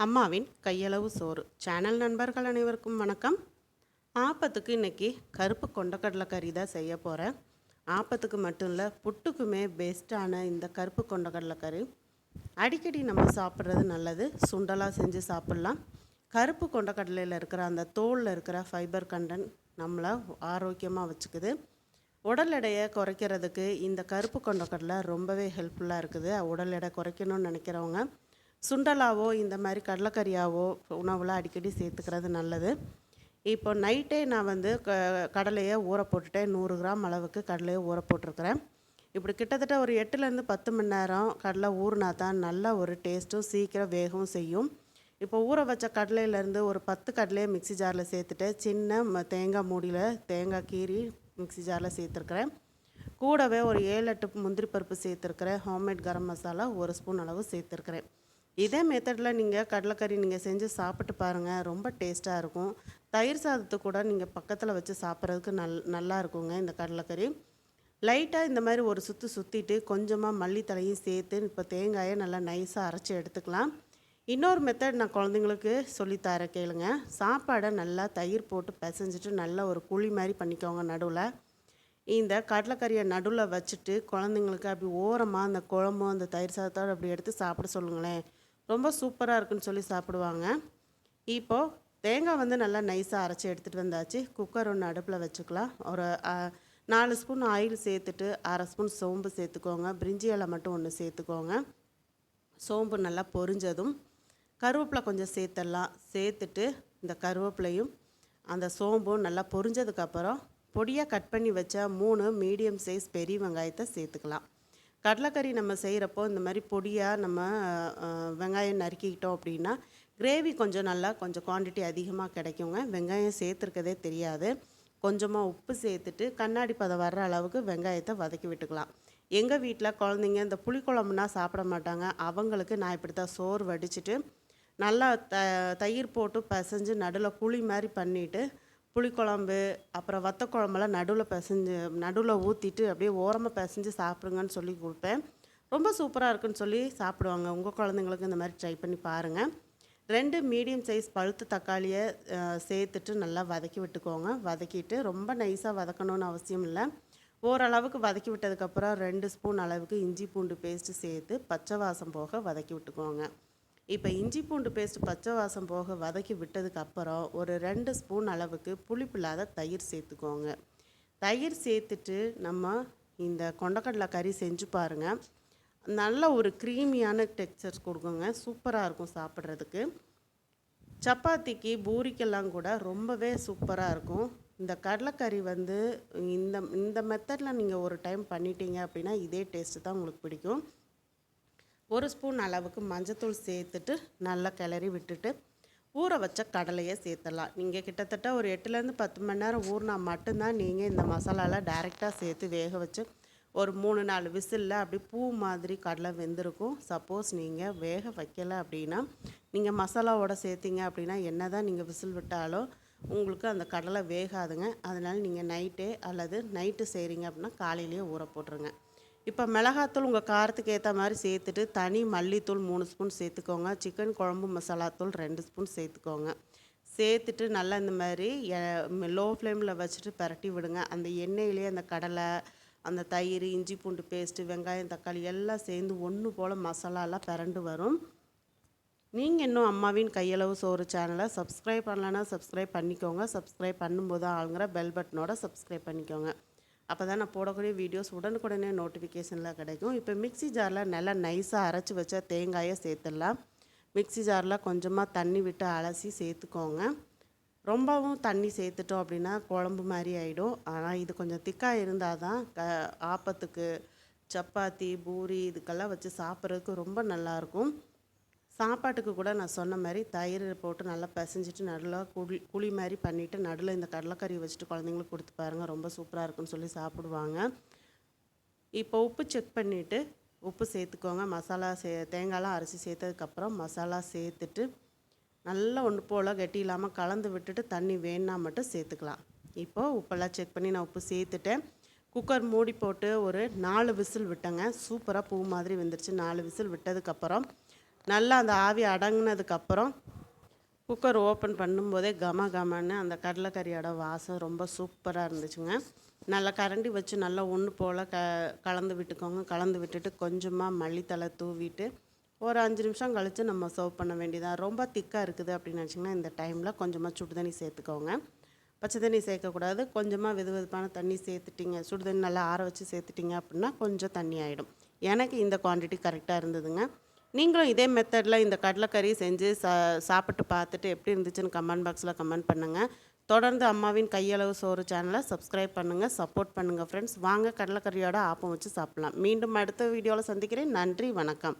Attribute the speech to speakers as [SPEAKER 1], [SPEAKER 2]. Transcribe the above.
[SPEAKER 1] அம்மாவின் கையளவு சோறு சேனல் நண்பர்கள் அனைவருக்கும் வணக்கம். ஆப்பத்துக்கு இன்றைக்கி கருப்பு கொண்டக்கடலை கறி தான் செய்ய போகிறேன். ஆப்பத்துக்கு மட்டும் இல்லை, புட்டுக்குமே பெஸ்ட்டான இந்த கருப்பு கொண்டக்கடலை கறி அடிக்கடி நம்ம சாப்பிட்றது நல்லது. சுண்டலாக செஞ்சு சாப்பிட்லாம். கருப்பு கொண்டக்கடலையில் இருக்கிற அந்த தோலில் இருக்கிற ஃபைபர் கண்டென்ட் நம்மளை ஆரோக்கியமாக வச்சுக்குது. உடல் எடையை குறைக்கிறதுக்கு இந்த கருப்பு கொண்டக்கடலை ரொம்பவே ஹெல்ப்ஃபுல்லாக இருக்குது. உடல் எடை குறைக்கணும்னு நினைக்கிறவங்க சுண்டலாவோ இந்த மாதிரி கடலைக்கறியாவோ உணவில் அடிக்கடி சேர்த்துக்கிறது நல்லது. இப்போ நைட்டே நான் வந்து கடலையை ஊற போட்டுட்டேன். 100 கிராம் அளவுக்கு கடலையை ஊற போட்டிருக்கிறேன். இப்படி கிட்டத்தட்ட ஒரு 8லேருந்து 10 மணி நேரம் கடலை ஊறினா தான் நல்ல ஒரு டேஸ்ட்டும் சீக்கிரம் வேகவும் செய்யும். இப்போ ஊற வச்ச கடலையிலேருந்து ஒரு 10 கடலையை மிக்ஸி ஜாரில் சேர்த்துட்டு சின்ன தேங்காய் மூடியில் தேங்காய் கீறி மிக்ஸி ஜாரில் சேர்த்துருக்குறேன். கூடவே ஒரு 7-8 முந்திரி பருப்பு சேர்த்துருக்குறேன். ஹோம்மேட் கரம் மசாலா 1 ஸ்பூன் அளவு சேர்த்துருக்குறேன். இதே மெத்தடில் நீங்கள் கடலைக்கறி நீங்கள் செஞ்சு சாப்பிட்டு பாருங்கள். ரொம்ப டேஸ்ட்டாக இருக்கும். தயிர் சாதத்தை கூட நீங்கள் பக்கத்தில் வச்சு சாப்பிட்றதுக்கு நல்லா இருக்குங்க இந்த கடலைக்கறி. லைட்டாக இந்த மாதிரி ஒரு சுற்றிட்டு கொஞ்சமாக மல்லித்தலையும் சேர்த்து இப்போ தேங்காயை நல்லா நைஸாக அரைச்சி எடுத்துக்கலாம். இன்னொரு மெத்தட் நான் குழந்தைங்களுக்கு சொல்லித்தரேன் கேளுங்க. சாப்பாடை நல்லா தயிர் போட்டு பிசைஞ்சிட்டு நல்லா ஒரு குழி மாதிரி பண்ணிக்கோங்க. நடுவில் இந்த கடலைக்கறியை நடுவில் வச்சுட்டு குழந்தைங்களுக்கு அப்படி ஓரமாக அந்த குழம்பும் அந்த தயிர் சாதத்தோடு அப்படி எடுத்து சாப்பிட சொல்லுங்களேன். ரொம்ப சூப்பராக இருக்குன்னு சொல்லி சாப்பிடுவாங்க. இப்போது தேங்காய் வந்து நல்லா நைஸாக அரைச்சி எடுத்துகிட்டு வந்தாச்சு. குக்கர் ஒன்று அடுப்பில் வச்சுக்கலாம். ஒரு 4 ஸ்பூன் ஆயில் சேர்த்துட்டு 1/2 ஸ்பூன் சோம்பு சேர்த்துக்கோங்க. பிரிஞ்சி இலை மட்டும் ஒன்று சேர்த்துக்கோங்க. சோம்பு நல்லா பொரிஞ்சதும் கருவேப்பிலை கொஞ்சம் சேர்த்துடலாம். சேர்த்துட்டு இந்த கருவேப்பிலையும் அந்த சோம்பும் நல்லா பொரிஞ்சதுக்கப்புறம் பொடியாக கட் பண்ணி வச்ச 3 மீடியம் சைஸ் பெரிய வெங்காயத்தை சேர்த்துக்கலாம். கடலைக்கறி நம்ம செய்கிறப்போ இந்த மாதிரி பொடியாக நம்ம வெங்காயம் நறுக்கிக்கிட்டோம் அப்படின்னா கிரேவி கொஞ்சம் குவான்டிட்டி அதிகமாக கிடைக்குங்க. வெங்காயம் சேர்த்துருக்கதே தெரியாது. கொஞ்சமாக உப்பு சேர்த்துட்டு கண்ணாடி பதம் வர்ற அளவுக்கு வெங்காயத்தை வதக்கி விட்டுக்கலாம். எங்கள் வீட்டில் குழந்தைங்க இந்த புளிக்குழம்புனா சாப்பிட மாட்டாங்க. அவங்களுக்கு நான் இப்படி தான் சோறு வடிச்சிட்டு நல்லா தயிர் போட்டு பிசைஞ்சு நடுவில் குழி மாதிரி பண்ணிவிட்டு புளிக்குழம்பு அப்புறம் வத்த குழம்பெல்லாம் நடுவில் ஊற்றிட்டு அப்படியே ஓரமாக பிசைஞ்சு சாப்பிடுங்கன்னு சொல்லி கொடுப்பேன். ரொம்ப சூப்பராக இருக்குன்னு சொல்லி சாப்பிடுவாங்க. உங்கள் குழந்தைங்களுக்கு இந்த மாதிரி ட்ரை பண்ணி பாருங்கள். 2 மீடியம் சைஸ் பழுத்து தக்காளியை சேர்த்துட்டு நல்லா வதக்கி விட்டுக்கோங்க. வதக்கிட்டு ரொம்ப நைஸாக வதக்கணும்னு அவசியம் இல்லை. ஓரளவுக்கு வதக்கி விட்டதுக்கப்புறம் 2 ஸ்பூன் அளவுக்கு இஞ்சி பூண்டு பேஸ்ட்டு சேர்த்து பச்சை வாசம் போக வதக்கி விட்டுக்கோங்க. இப்போ இஞ்சி பூண்டு பேஸ்ட் பச்சை வாசம் போக வதக்கி விட்டதுக்கப்புறம் ஒரு 2 ஸ்பூன் அளவுக்கு புளிப்பில்லாத தயிர் சேர்த்துக்கோங்க. தயிர் சேர்த்துட்டு நம்ம இந்த கொண்டக்கடலை கறி செஞ்சு பாருங்கள். நல்ல ஒரு க்ரீமியான டெக்ஸ்சர் கொடுக்குங்க. சூப்பராக இருக்கும் சாப்பிட்றதுக்கு. சப்பாத்திக்கு பூரிக்கெல்லாம் கூட ரொம்பவே சூப்பராக இருக்கும். இந்த கடலைக்கறி வந்து இந்த மெத்தடில் நீங்கள் ஒரு டைம் பண்ணிட்டீங்க அப்படின்னா இதே டேஸ்ட்டு தான் உங்களுக்கு பிடிக்கும். 1 ஸ்பூன் அளவுக்கு மஞ்சத்தூள் சேர்த்துட்டு நல்லா கிளறி விட்டுட்டு ஊற வச்ச கடலையை சேர்த்துடலாம். நீங்கள் கிட்டத்தட்ட ஒரு 8லேருந்து 10 மணி நேரம் ஊறினா மட்டும்தான் நீங்கள் இந்த மசாலாவில் டைரெக்டாக சேர்த்து வேக வச்சு ஒரு 3-4 விசிலில் அப்படி பூ மாதிரி கடலை வெந்திருக்கும். சப்போஸ் நீங்கள் வேக வைக்கலை அப்படின்னா நீங்கள் மசாலாவோட சேர்த்திங்க அப்படின்னா என்ன தான் நீங்கள் விசில் விட்டாலும் உங்களுக்கு அந்த கடலை வேகாதுங்க. அதனால் நீங்கள் நைட்டு செய்கிறீங்க அப்படின்னா காலையிலேயே ஊற போட்டுருங்க. இப்போ மிளகாத்தூள் உங்கள் காரத்துக்கு ஏற்ற மாதிரி சேர்த்துட்டு தனி மல்லித்தூள் 3 ஸ்பூன் சேர்த்துக்கோங்க. சிக்கன் குழம்பு மசாலாத்தூள் 2 ஸ்பூன் சேர்த்துக்கோங்க. சேர்த்துட்டு நல்லா இந்த மாதிரி லோ ஃப்ளேமில் வச்சுட்டு பரட்டி விடுங்க. அந்த எண்ணெயிலே அந்த கடலை, அந்த தயிர், இஞ்சி பூண்டு பேஸ்ட்டு, வெங்காயம், தக்காளி எல்லாம் சேர்ந்து ஒன்று போல் மசாலாலாம் பரண்டு வரும். நீங்கள் இன்னும் அம்மாவின் கையளவு சோறு சேனலை சப்ஸ்கிரைப் பண்ணலன்னா சப்ஸ்கிரைப் பண்ணிக்கோங்க. சப்ஸ்கிரைப் பண்ணும்போது ஆளுங்கிற பெல் பட்டனோட சப்ஸ்கிரைப் பண்ணிக்கோங்க. அப்போ தான் நான் போடக்கூடிய வீடியோஸ் உடனுக்குடனே நோட்டிஃபிகேஷனில் கிடைக்கும். இப்போ மிக்ஸி ஜாரில் நல்லா நைஸாக அரைச்சி வச்ச தேங்காயை சேர்த்துடலாம். மிக்ஸி ஜாரில் கொஞ்சமாக தண்ணி விட்டு அலசி சேர்த்துக்கோங்க. ரொம்பவும் தண்ணி சேர்த்துட்டோம் அப்படின்னா குழம்பு மாதிரி ஆகிடும். ஆனால் இது கொஞ்சம் திக்காக இருந்தால் தான் ஆப்பத்துக்கு, சப்பாத்தி, பூரி இதுக்கெல்லாம் வச்சு சாப்பிட்றதுக்கு ரொம்ப நல்லாயிருக்கும். சாப்பாட்டுக்கு கூட நான் சொன்ன மாதிரி தயிர் போட்டு நல்லா பிசைஞ்சிட்டு நடுவில் குழி மாதிரி பண்ணிவிட்டு நடுவில் இந்த கடலைக்கறி வச்சுட்டு குழந்தைங்களுக்கு கொடுத்து பாருங்கள். ரொம்ப சூப்பராக இருக்குன்னு சொல்லி சாப்பிடுவாங்க. இப்போ உப்பு செக் பண்ணிவிட்டு உப்பு சேர்த்துக்கோங்க. மசாலா தேங்காய்லாம் அரைச்சி சேர்த்ததுக்கப்புறம் மசாலா சேர்த்துட்டு நல்லா ஒன்று போல் கெட்டி இல்லாமல் கலந்து விட்டுட்டு தண்ணி வேணுன்னா மட்டும் சேர்த்துக்கலாம். இப்போது உப்பெல்லாம் செக் பண்ணி நான் உப்பு சேர்த்துட்டேன். குக்கர் மூடி போட்டு ஒரு 4 விசில் விட்டேங்க. சூப்பராக பூ மாதிரி வெந்துருச்சு. 4 விசில் விட்டதுக்கப்புறம் நல்லா அந்த ஆவி அடங்குனதுக்கப்புறம் குக்கர் ஓப்பன் பண்ணும்போதே கம கமன்னு அந்த கடலைக்கறியோட வாசம் ரொம்ப சூப்பராக இருந்துச்சுங்க. நல்லா கரண்டி வச்சு நல்லா ஒன்று போல் கலந்து விட்டுக்கோங்க. கலந்து விட்டுட்டு கொஞ்சமாக மல்லித்தழை தூவிட்டு ஒரு 5 நிமிஷம் கழித்து நம்ம சர்வ் பண்ண வேண்டியதான். ரொம்ப திக்காக இருக்குது அப்படின்னு நினச்சிங்கன்னா இந்த டைமில் கொஞ்சமாக சுடு தண்ணி சேர்த்துக்கோங்க. பச்சை தண்ணி சேர்க்கக்கூடாது. கொஞ்சமாக வெதுவெதுப்பான தண்ணி சேர்த்துட்டிங்க, சுடு தண்ணி நல்லா ஆற வச்சு சேர்த்துட்டிங்க அப்படின்னா கொஞ்சம் தண்ணி ஆகிடும். எனக்கு இந்த குவான்டிட்டி கரெக்டாக இருந்ததுங்க. நீங்களும் இதே மெத்தடில் இந்த கடலைக்கறி செஞ்சு சாப்பிட்டு பார்த்துட்டு எப்படி இருந்துச்சுன்னு கமெண்ட் பாக்ஸில் கமெண்ட் பண்ணுங்கள். தொடர்ந்து அம்மாவின் கையளவு சோறு சேனலை சப்ஸ்கிரைப் பண்ணுங்கள், சப்போர்ட் பண்ணுங்கள் ஃப்ரெண்ட்ஸ். வாங்க கடலைக்கறியோட ஆப்பம் வச்சு சாப்பிட்லாம். மீண்டும் அடுத்த வீடியோவில் சந்திக்கிறேன். நன்றி, வணக்கம்.